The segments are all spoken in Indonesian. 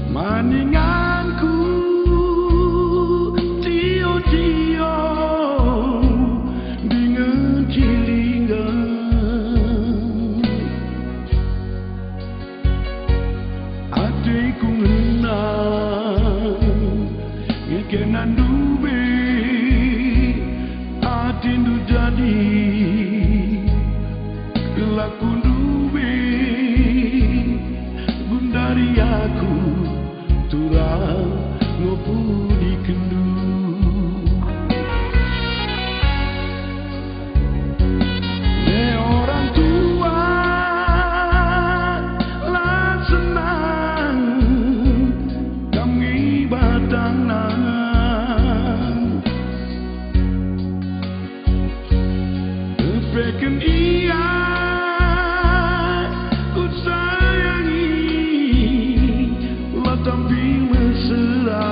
maninganku tio-tio dengan cilingan hatiku ngenang ngekenan dube atindu jadi kelakun dube gundari aku turang ngopu di kendu ne orang tua lah senang kami batang nang peken iya ku sayangi lah tapi mesra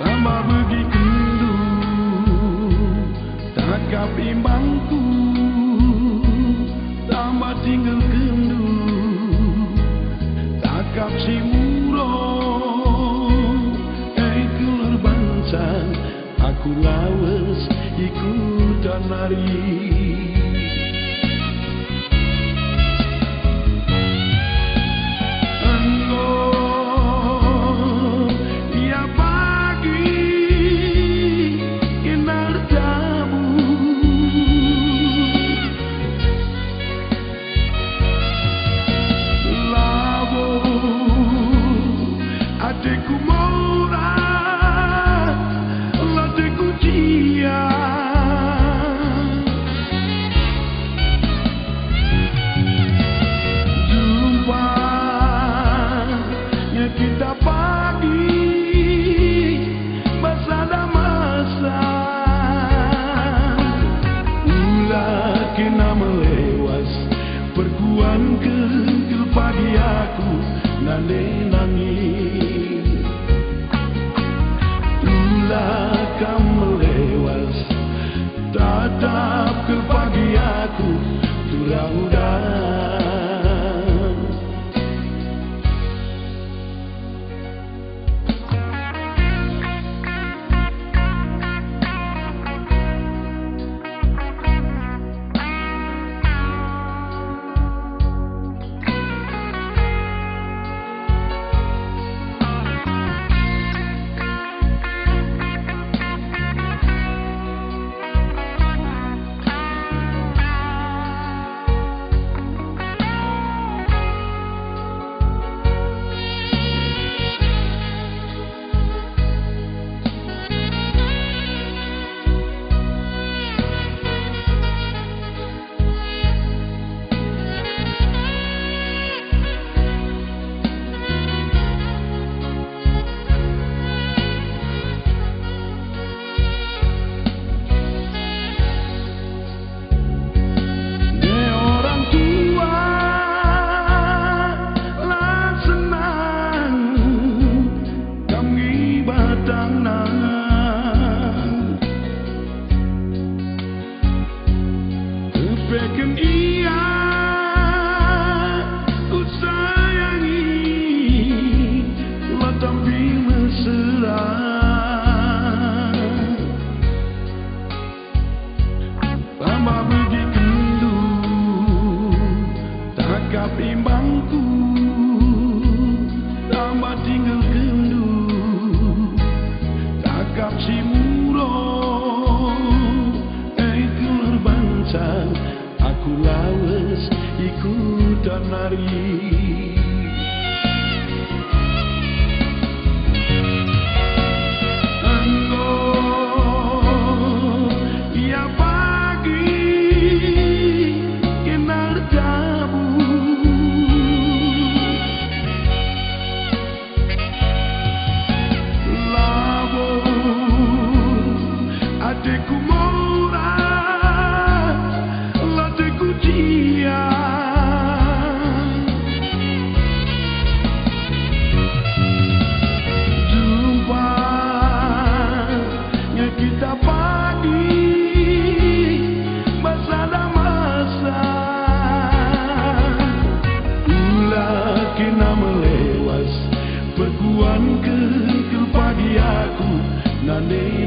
tambah begi kendu takap imbangku tambah tinggal kendu takap si murong keluar bangsa aku lawas ikutan lari adekku mora adekku cia jumpa ya kita pagi masa masa ulah kena melewas perguan ke pagi aku nande nangis kamu melewas tatap ke pagi aku turang udah peken iya ku sayangi lah tapi mesra tambah begi kendu takap imbangku tambah tinggal kendu takap si murong keluar bangsa aku lawas ikutan lari ya pagi kenar jabu labo adekku mora adekku cia jumpa kita pagi Haleluya.